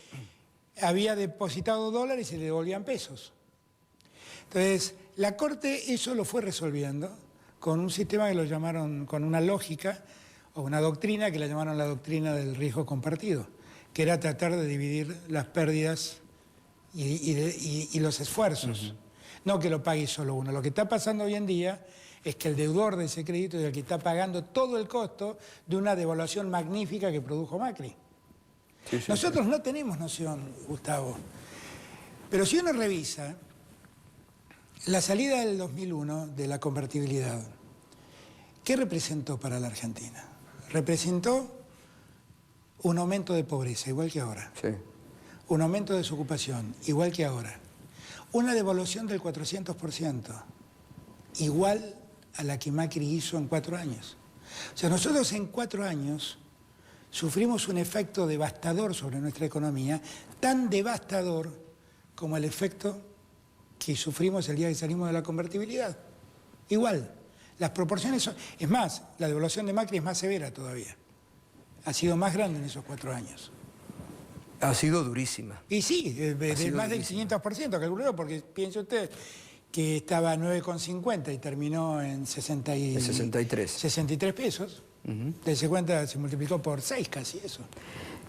había depositado dólares y le devolvían pesos. Entonces, la Corte eso lo fue resolviendo con un sistema que lo llamaron, con una lógica o una doctrina que la llamaron la doctrina del riesgo compartido, que era tratar de dividir las pérdidas y los esfuerzos. No que lo pague solo uno. Lo que está pasando hoy en día es que el deudor de ese crédito es el que está pagando todo el costo de una devaluación magnífica que produjo Macri. Nosotros no tenemos noción, Gustavo, pero si uno revisa la salida del 2001 de la convertibilidad, ¿qué representó para la Argentina? Representó un aumento de pobreza, igual que ahora. Sí. Un aumento de desocupación, igual que ahora. Una devaluación del 400%, igual a la que Macri hizo en 4 años. O sea, nosotros en 4 años sufrimos un efecto devastador sobre nuestra economía, tan devastador como el efecto que sufrimos el día que salimos de la convertibilidad. Igual. Las proporciones son... Es más, la devaluación de Macri es más severa todavía. Ha sido más grande en esos 4 años. Ha sido durísima. Y sí, más del 500%, calculado, porque piense usted que estaba a 9,50 y terminó en 63. 63 pesos. Dese cuenta, se multiplicó por 6 casi eso.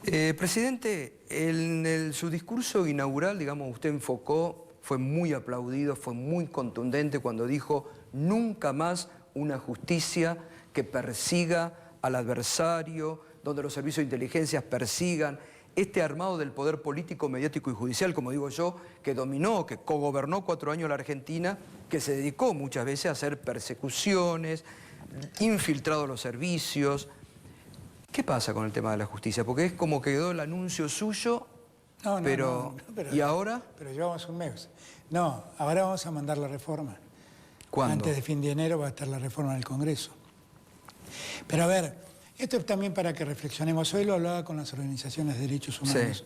Presidente, en su discurso inaugural, digamos, usted enfocó, fue muy aplaudido, fue muy contundente cuando dijo nunca más una justicia que persiga al adversario, donde los servicios de inteligencia persigan este armado del poder político, mediático y judicial, como digo yo, que dominó, que cogobernó 4 años la Argentina, que se dedicó muchas veces a hacer persecuciones, infiltrado los servicios. ¿Qué pasa con el tema de la justicia? Porque es como que quedó el anuncio suyo, pero ¿y ahora? Pero llevamos un mes. No, ahora vamos a mandar la reforma. ¿Cuándo? Antes de fin de enero va a estar la reforma en el Congreso. Pero a ver, Esto es también para que reflexionemos. Hoy lo hablaba con las organizaciones de derechos humanos,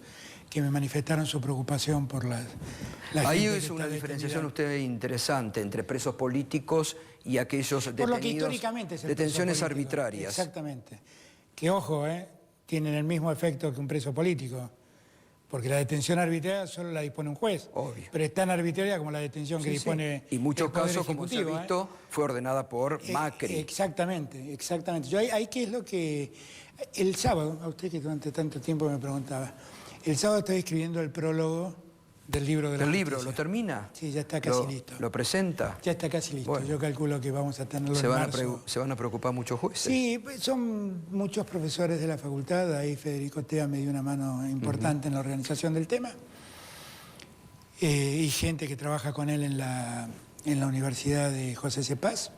que me manifestaron su preocupación por la Ahí gente es que una está diferenciación detenida. usted interesante entre presos políticos y aquellos Por detenidos, lo que históricamente es el detenciones preso político. arbitrarias. Exactamente. Que ojo, tienen el mismo efecto que un preso político. Porque la detención arbitraria solo la dispone un juez. Obvio. Pero es tan arbitraria como la detención que dispone Y muchos el Poder casos, como se ha Ejecutivo, visto, fue ordenada por Macri. Exactamente, exactamente. Yo ahí qué es lo que... El sábado, a usted que durante tanto tiempo me preguntaba, el sábado estaba escribiendo el prólogo del libro de la ¿El justicia. libro lo termina? Sí, ya está casi listo. ¿Lo presenta? Ya está casi listo. Bueno. Yo calculo que vamos a tenerlo Se en van, marzo. se van a preocupar muchos jueces. Sí, pues son muchos profesores de la facultad. Ahí Federico Tea me dio una mano importante en la organización del tema. Y gente que trabaja con él en la Universidad de José C. Paz.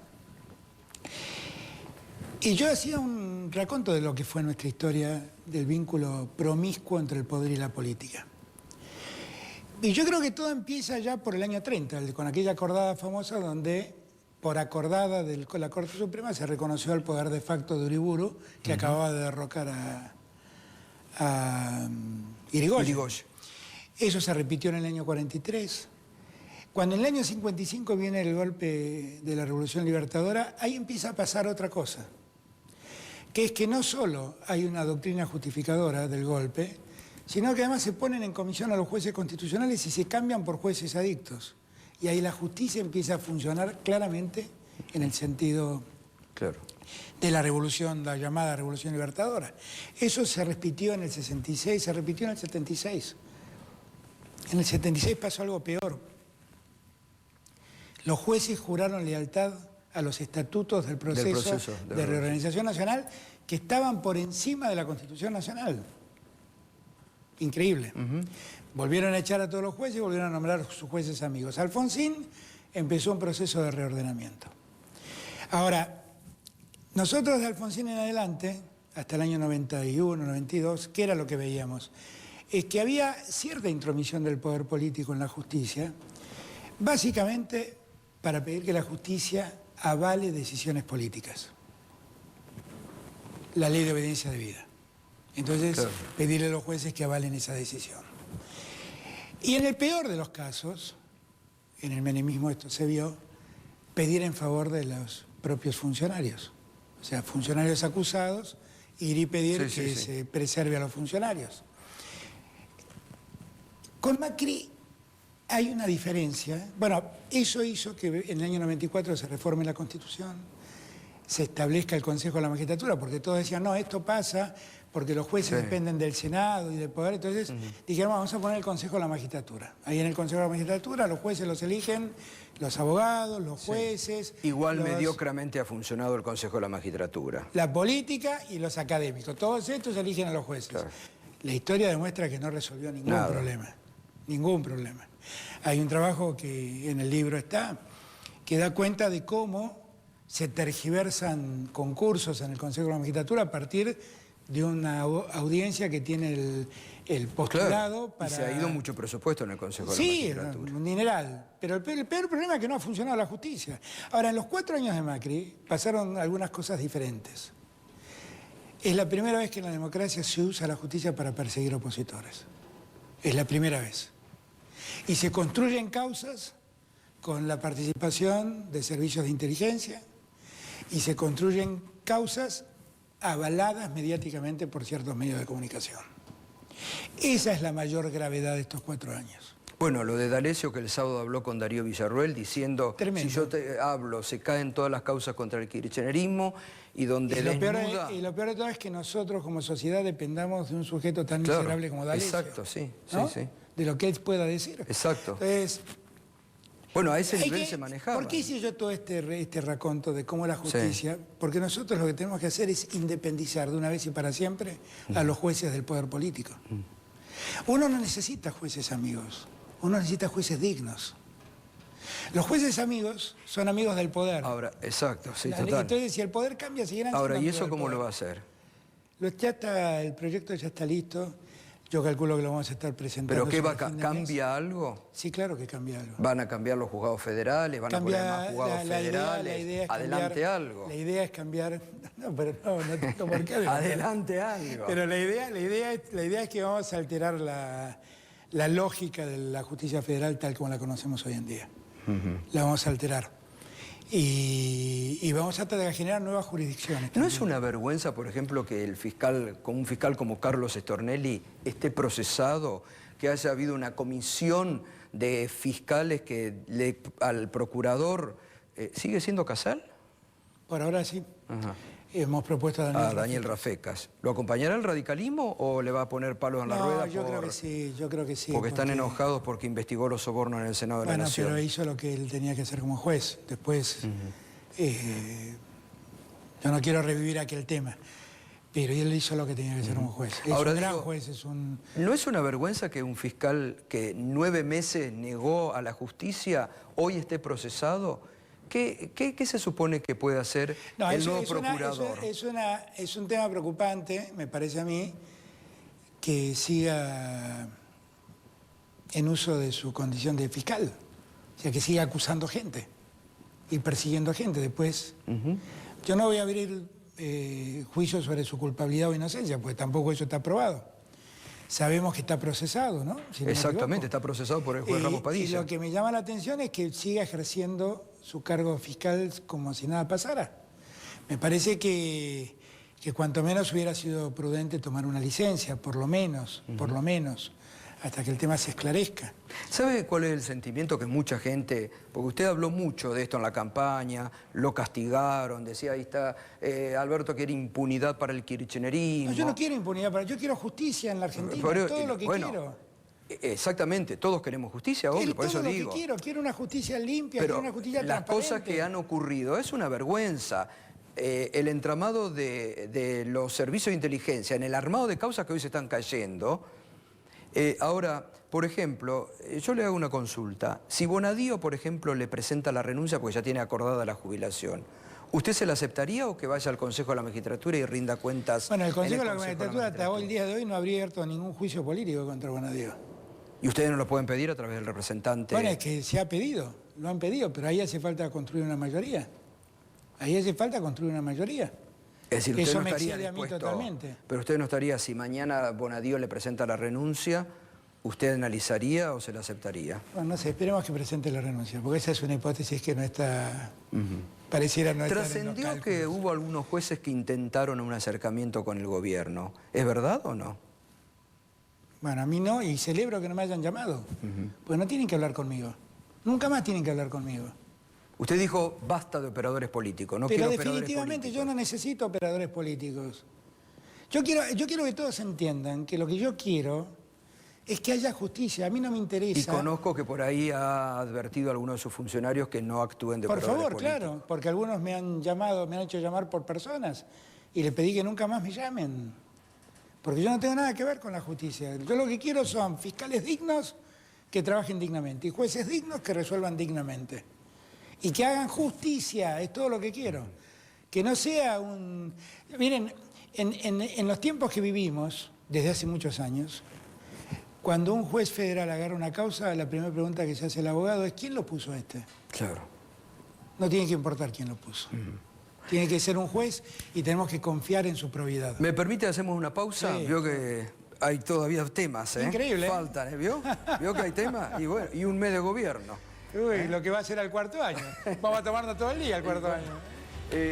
Y yo hacía un raconto de lo que fue nuestra historia del vínculo promiscuo entre el poder y la política. Y yo creo que todo empieza ya por el año 30, con aquella acordada famosa donde, por acordada de la Corte Suprema, se reconoció el poder de facto de Uriburu, que acababa de derrocar a Irigoyen. Eso se repitió en el año 43. Cuando en el año 55 viene el golpe de la Revolución Libertadora, ahí empieza a pasar otra cosa, que es que no solo hay una doctrina justificadora del golpe, sino que además se ponen en comisión a los jueces constitucionales y se cambian por jueces adictos. Y ahí la justicia empieza a funcionar claramente en el sentido de la revolución, la llamada Revolución Libertadora. Eso se repitió en el 66, se repitió en el 76. En el 76 pasó algo peor. Los jueces juraron lealtad a los estatutos del proceso de reorganización nacional que estaban por encima de la Constitución Nacional. Increíble. Volvieron a echar a todos los jueces y volvieron a nombrar a sus jueces amigos. Alfonsín empezó un proceso de reordenamiento. Ahora, nosotros de Alfonsín en adelante, hasta el año 91, 92, ¿qué era lo que veíamos? Es que había cierta intromisión del poder político en la justicia, básicamente para pedir que la justicia avale decisiones políticas. La ley de obediencia debida. Entonces, pedirle a los jueces que avalen esa decisión. Y en el peor de los casos, en el menemismo esto se vio, pedir en favor de los propios funcionarios. O sea, funcionarios acusados, ir y pedir que se preserve a los funcionarios. Con Macri hay una diferencia. Bueno, eso hizo que en el año 94 se reforme la Constitución, se establezca el Consejo de la Magistratura, porque todos decían, no, esto pasa porque los jueces dependen del Senado y del Poder. Entonces dijeron, vamos a poner el Consejo de la Magistratura. Ahí en el Consejo de la Magistratura los jueces los eligen los abogados, los jueces. Igual mediocremente ha funcionado el Consejo de la Magistratura. La política y los académicos. Todos estos eligen a los jueces. La historia demuestra que no resolvió ningún problema. Ningún problema. Hay un trabajo que en el libro está, que da cuenta de cómo se tergiversan concursos en el Consejo de la Magistratura a partir de una audiencia que tiene el postulado para... Y se ha ido mucho presupuesto en el Consejo de la Magistratura. Sí, un dineral. Pero el peor problema es que no ha funcionado la justicia. Ahora, en los 4 años de Macri pasaron algunas cosas diferentes. Es la primera vez que en la democracia se usa la justicia para perseguir opositores. Es la primera vez. Y se construyen causas con la participación de servicios de inteligencia y se construyen causas avaladas mediáticamente por ciertos medios de comunicación. Esa es la mayor gravedad de estos 4 años. Bueno, lo de D'Alessio, que el sábado habló con Darío Villarroel diciendo, si yo te hablo, se caen todas las causas contra el kirchnerismo y donde y lo peor de todo es que nosotros como sociedad dependamos de un sujeto tan miserable como D'Alessio. Exacto, sí, ¿no? sí. De lo que él pueda decir. Exacto. Entonces, bueno, a ese nivel se manejaba. ¿Por qué hice yo todo este raconto de cómo la justicia? Porque nosotros lo que tenemos que hacer es independizar de una vez y para siempre a los jueces del poder político. Uno no necesita jueces amigos, uno necesita jueces dignos. Los jueces amigos son amigos del poder. Ahora, exacto, sí, total. Entonces, si el poder cambia, seguirán siendo Ahora, ¿y amigos eso del cómo poder. lo va a hacer? Ya está, el proyecto ya está listo. Yo calculo que lo vamos a estar presentando. ¿Pero qué va, sobre fin de cambia mes. algo? Sí, claro que cambia algo. ¿Van a cambiar los juzgados federales? ¿Van a poner más juzgados federales? La idea es ¿Adelante cambiar, algo? La idea es cambiar... No, pero no tengo por qué adelantar. Adelante algo. Pero la idea es que vamos a alterar la lógica de la justicia federal tal como la conocemos hoy en día. La vamos a alterar. Y vamos a tratar de generar nuevas jurisdicciones. ¿No es una vergüenza, por ejemplo, que un fiscal como Carlos Stornelli esté procesado, que haya habido una comisión de fiscales que al procurador... ¿Sigue siendo Casal? Por ahora sí. Ajá. Hemos propuesto a Daniel Rafecas. ¿Lo acompañará el radicalismo o le va a poner palos en la rueda? Yo creo que sí, Porque están enojados porque investigó los sobornos en el Senado de la Nación. Bueno, pero hizo lo que él tenía que hacer como juez. Después, yo no quiero revivir aquel tema, pero él hizo lo que tenía que hacer como juez. Es Ahora un gran digo, juez, es un... ¿No es una vergüenza que un fiscal que 9 meses negó a la justicia hoy esté procesado? ¿Qué se supone que puede hacer el nuevo procurador? Es un tema preocupante, me parece a mí, que siga en uso de su condición de fiscal. O sea, que siga acusando gente y persiguiendo gente. Después, yo no voy a abrir juicios sobre su culpabilidad o inocencia, porque tampoco eso está probado. Sabemos que está procesado, ¿no? Si no Exactamente, está procesado por el juez Ramos Padilla. Y lo que me llama la atención es que siga ejerciendo su cargo fiscal como si nada pasara. Me parece que cuanto menos hubiera sido prudente tomar una licencia, por lo menos, hasta que el tema se esclarezca. ¿Sabe cuál es el sentimiento que mucha gente, porque usted habló mucho de esto en la campaña, lo castigaron, decía ahí está, Alberto quiere impunidad para el kirchnerismo? No, yo no quiero impunidad, yo quiero justicia en la Argentina, todo lo que quiero. Exactamente, todos queremos justicia, obvio, por eso digo. Quiero una justicia limpia, pero quiero una justicia las transparente. cosas que han ocurrido, es una vergüenza. El entramado de los servicios de inteligencia, en el armado de causas que hoy se están cayendo. Ahora, por ejemplo, yo le hago una consulta. Si Bonadío, por ejemplo, le presenta la renuncia porque ya tiene acordada la jubilación, ¿usted se la aceptaría o que vaya al Consejo de la Magistratura y rinda cuentas? Bueno, el Consejo de la Magistratura hasta hoy, el día de hoy, no habría abierto ningún juicio político contra Bonadío. ¿Y ustedes no lo pueden pedir a través del representante? Bueno, es que se ha pedido, lo han pedido, pero ahí hace falta construir una mayoría. Ahí hace falta construir una mayoría. Es decir, usted eso no me estaría excede a mí dispuesto, totalmente. pero usted no estaría, si mañana Bonadío le presenta la renuncia, ¿usted analizaría o se la aceptaría? Bueno, no sé, esperemos que presente la renuncia, porque esa es una hipótesis que no está... Pareciera no estar en los Trascendió cálculos. que hubo algunos jueces que intentaron un acercamiento con el gobierno. ¿Es verdad o no? Bueno, a mí no, y celebro que no me hayan llamado, porque no tienen que hablar conmigo. Nunca más tienen que hablar conmigo. Usted dijo, basta de operadores políticos, no Pero quiero operadores definitivamente políticos. yo no necesito operadores políticos. Yo quiero que todos entiendan que lo que yo quiero es que haya justicia. A mí no me interesa... Y conozco que por ahí ha advertido a algunos de sus funcionarios que no actúen de operadores políticos. Por favor, claro, porque algunos me han hecho llamar por personas y le pedí que nunca más me llamen. Porque yo no tengo nada que ver con la justicia. Yo lo que quiero son fiscales dignos que trabajen dignamente y jueces dignos que resuelvan dignamente. Y que hagan justicia, es todo lo que quiero. Que no sea un... Miren, en los tiempos que vivimos, desde hace muchos años, cuando un juez federal agarra una causa, la primera pregunta que se hace el abogado es ¿quién lo puso a este? Claro. No tiene que importar quién lo puso. Tiene que ser un juez y tenemos que confiar en su probidad. ¿Me permite, hacemos una pausa? Sí. Vio que hay todavía temas, ¿eh? Increíble, ¿eh? Faltan, ¿eh? ¿Vio? ¿Vio que hay temas? Y bueno, y un mes de gobierno. Uy, lo que va a ser al cuarto año. Vamos a tomarnos todo el día al cuarto año.